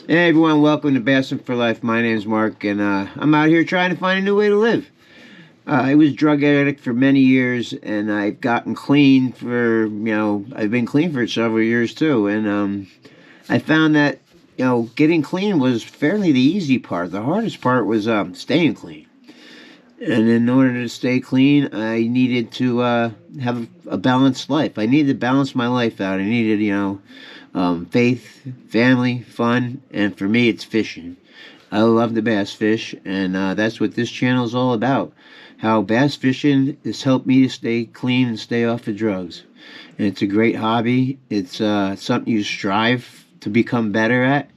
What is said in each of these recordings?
Hey everyone, welcome to Bassin for Life. My name's Mark, and I'm out here trying to find a new way to live. I was a drug addict for many years, and I've gotten clean I've been clean for several years too. And I found that, getting clean was fairly the easy part. The hardest part was staying clean. And in order to stay clean, I needed to have a balanced life. I needed to balance my life out. I needed, faith, family, fun, and for me, it's fishing. I love the bass fish, and that's what this channel is all about. How bass fishing has helped me to stay clean and stay off of drugs. And it's a great hobby. It's something you strive to become better at.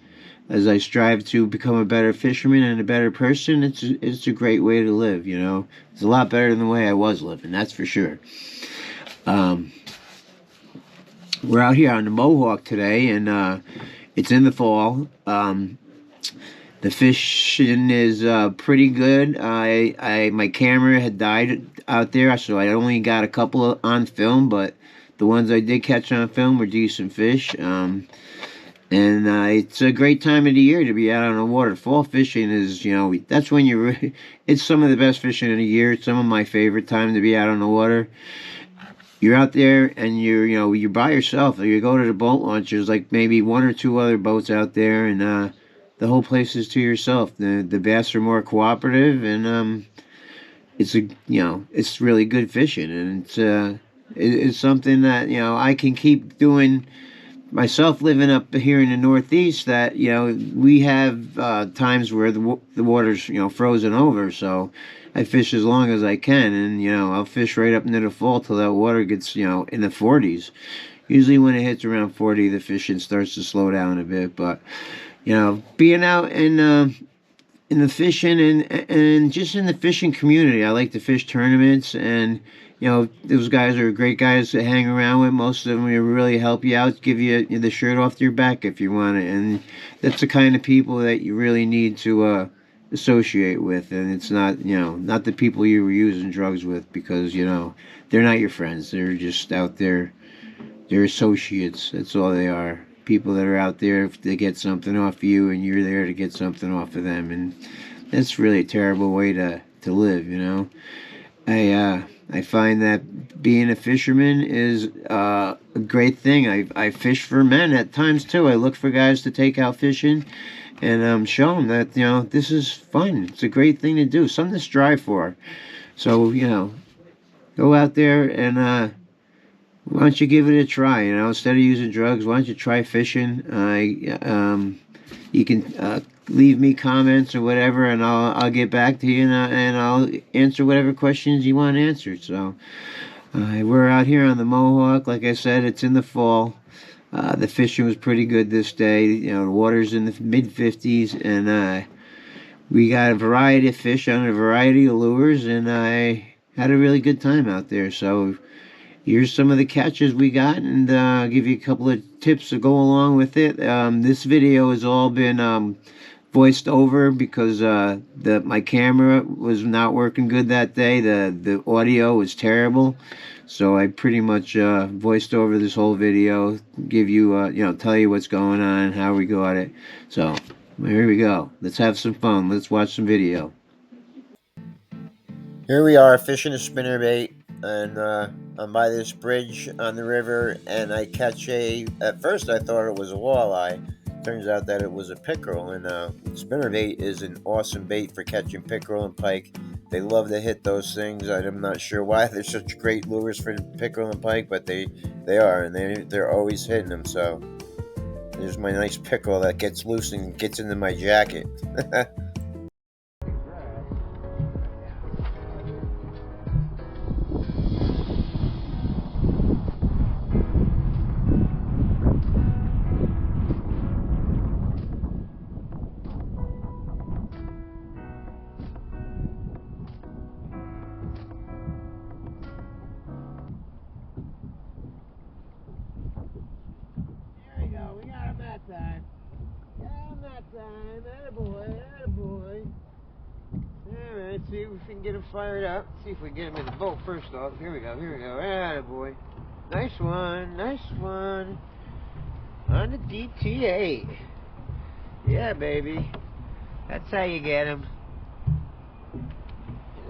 As I strive to become a better fisherman and a better person, it's a great way to live. It's a lot better than the way I was living. That's for sure. Um, we're out here on the Mohawk today, and it's in the fall. The fishing is pretty good. My camera had died out there, so I only got a couple on film, but the ones I did catch on film were decent fish. And it's a great time of the year to be out on the water. Fall fishing is, that's when it's some of the best fishing of the year. It's some of my favorite time to be out on the water. You're out there and you're by yourself. You go to the boat launch. There's like maybe one or two other boats out there, and the whole place is to yourself. The bass are more cooperative, and it's really good fishing, and it's something that I can keep doing myself, living up here in the Northeast. That we have times where the water's frozen over, so I fish as long as I can, and I'll fish right up into the fall till that water gets in the 40s. Usually when it hits around 40, the fishing starts to slow down a bit. But being out in the fishing and just in the fishing community, I like to fish tournaments, and those guys are great guys to hang around with. Most of them will really help you out, give you the shirt off your back if you want it, and that's the kind of people that you really need to associate with. And it's not the people you were using drugs with, because they're not your friends. They're just out there. They're associates. That's all they are. People that are out there to get something off you, and you're there to get something off of them, and that's really a terrible way to live. I find that being a fisherman is a great thing. I fish for men at times too. I look for guys to take out fishing, and show them that this is fun. It's a great thing to do, something to strive for. So go out there and why don't you give it a try? Instead of using drugs, why don't you try fishing? You can leave me comments or whatever, and I'll get back to you, and I'll answer whatever questions you want answered. So we're out here on the Mohawk. Like I said, it's in the fall. The fishing was pretty good this day. The water's in the mid-50s, and we got a variety of fish on a variety of lures, and I had a really good time out there. So here's some of the catches we got, and I'll give you a couple of tips to go along with it. This video has all been voiced over because my camera was not working good that day. The audio was terrible, so I pretty much voiced over this whole video, give you tell you what's going on, how we got it. So here we go. Let's have some fun. Let's watch some video. Here we are fishing a spinnerbait, and I'm by this bridge on the river, and I catch at first I thought it was a walleye. Turns out that it was a pickerel, and spinnerbait is an awesome bait for catching pickerel and pike. They love to hit those things. I'm not sure why they're such great lures for pickerel and pike, but they are, and they're always hitting them. So there's my nice pickerel that gets loose and gets into my jacket. We got him that time. Got him that time. Attaboy, attaboy. Alright, see if we can get him fired up. See if we can get him in the boat first off. Here we go, here we go. Attaboy. Nice one, nice one. On the DTA. Yeah, baby. That's how you get him.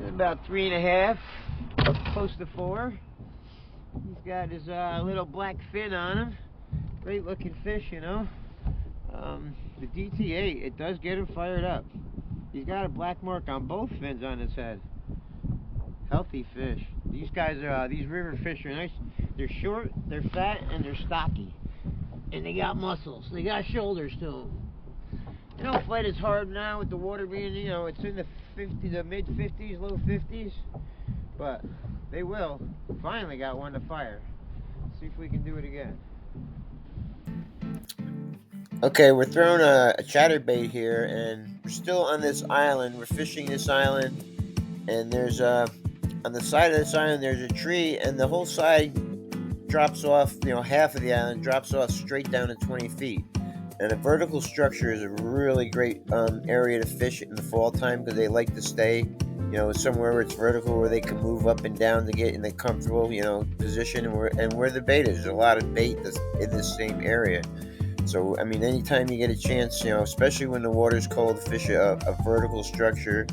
About 3.5, close to 4. He's got his little black fin on him. Great looking fish, you know. The DT8, it does get him fired up. He's got a black mark on both fins on his head. Healthy fish. These guys are, these river fish are nice. They're short, they're fat, and they're stocky. And they got muscles. They got shoulders to them. They don't fight as hard now with the water being, you know, it's in the mid 50s, low 50s. But they will. Finally got one to fire. Let's see if we can do it again. Okay, we're throwing a chatterbait here, and we're still on this island. We're fishing this island, and there's on the side of this island there's a tree, and the whole side drops off, you know, half of the island drops off straight down to 20 feet. And a vertical structure is a really great area to fish in the fall time, because they like to stay, you know, somewhere where it's vertical, where they can move up and down to get in a comfortable, you know, position, and where the bait is. There's a lot of bait that's in this same area. So, I mean, anytime you get a chance, you know, especially when the water's cold, fish a vertical structure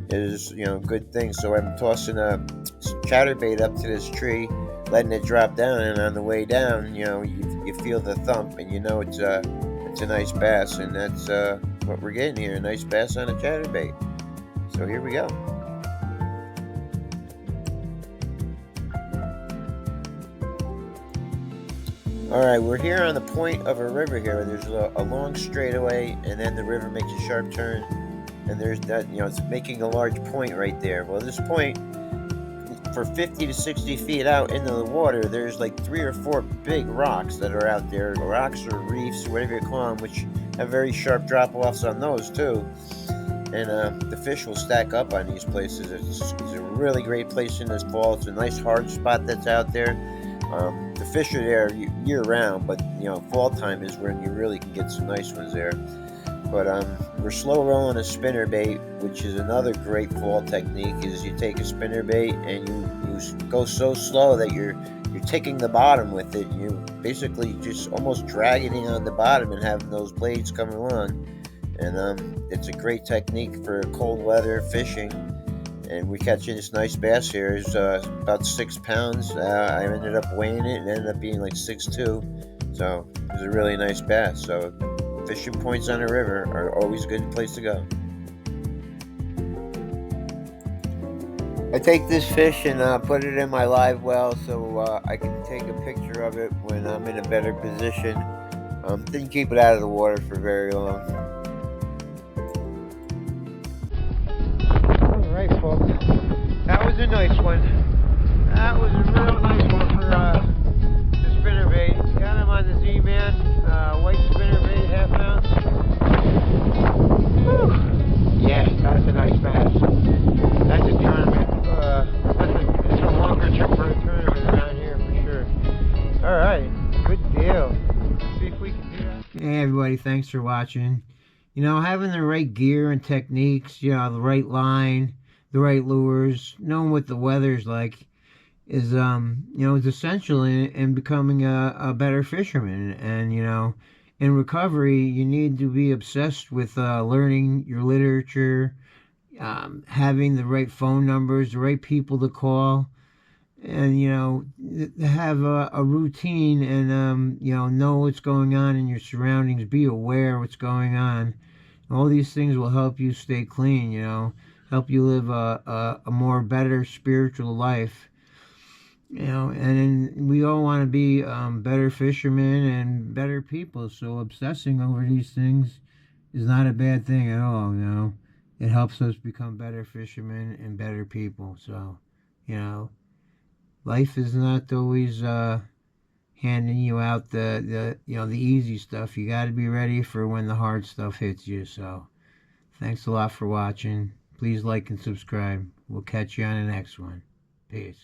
is, you know, a good thing. So I'm tossing a chatterbait up to this tree, letting it drop down, and on the way down, you know, you feel the thump, and you know it's a nice bass, and that's what we're getting here, a nice bass on a chatterbait. So here we go. Alright, we're here on the point of a river here. There's a long straightaway, and then the river makes a sharp turn, and there's that, you know, it's making a large point right there. Well, this point, for 50 to 60 feet out into the water, there's like 3 or 4 big rocks that are out there, rocks or reefs, whatever you call them, which have very sharp drop-offs on those too. And the fish will stack up on these places. It's a really great place in this fall. It's a nice hard spot that's out there. The fish are there year-round, but you know, fall time is when you really can get some nice ones there. But we're slow rolling a spinnerbait, which is another great fall technique. Is you take a spinnerbait and you go so slow that you're taking the bottom with it. You basically just almost dragging it on the bottom and having those blades come along. And it's a great technique for cold weather fishing. And we're catching this nice bass here. It's about 6 pounds. I ended up weighing it, and it ended up being like 6'2". So it was a really nice bass. So fishing points on the river are always a good place to go. I take this fish and put it in my live well, so I can take a picture of it when I'm in a better position. Didn't keep it out of the water for very long. Alright, folks, that was a nice one. That was a real nice one for the spinnerbait. Got him on the Z-Man, white spinnerbait, half ounce. Whew. Yeah, that's a nice bass. That's a tournament. That's a longer trip for a tournament around here for sure. Alright, good deal. Let's see if we can do that. Hey everybody, thanks for watching. You know, having the right gear and techniques, you know, the right line, the right lures, knowing what the weather's like is, you know, is essential in becoming a better fisherman. And, you know, in recovery, you need to be obsessed with learning your literature, having the right phone numbers, the right people to call, and, you know, have a routine and, you know what's going on in your surroundings, be aware of what's going on. All these things will help you stay clean, you know, help you live a more better spiritual life, you know. And we all want to be better fishermen and better people, so obsessing over these things is not a bad thing at all, you know. It helps us become better fishermen and better people. So, you know, life is not always handing you out the you know, the easy stuff. You got to be ready for when the hard stuff hits you. So thanks a lot for watching. Please like and subscribe. We'll catch you on the next one. Peace.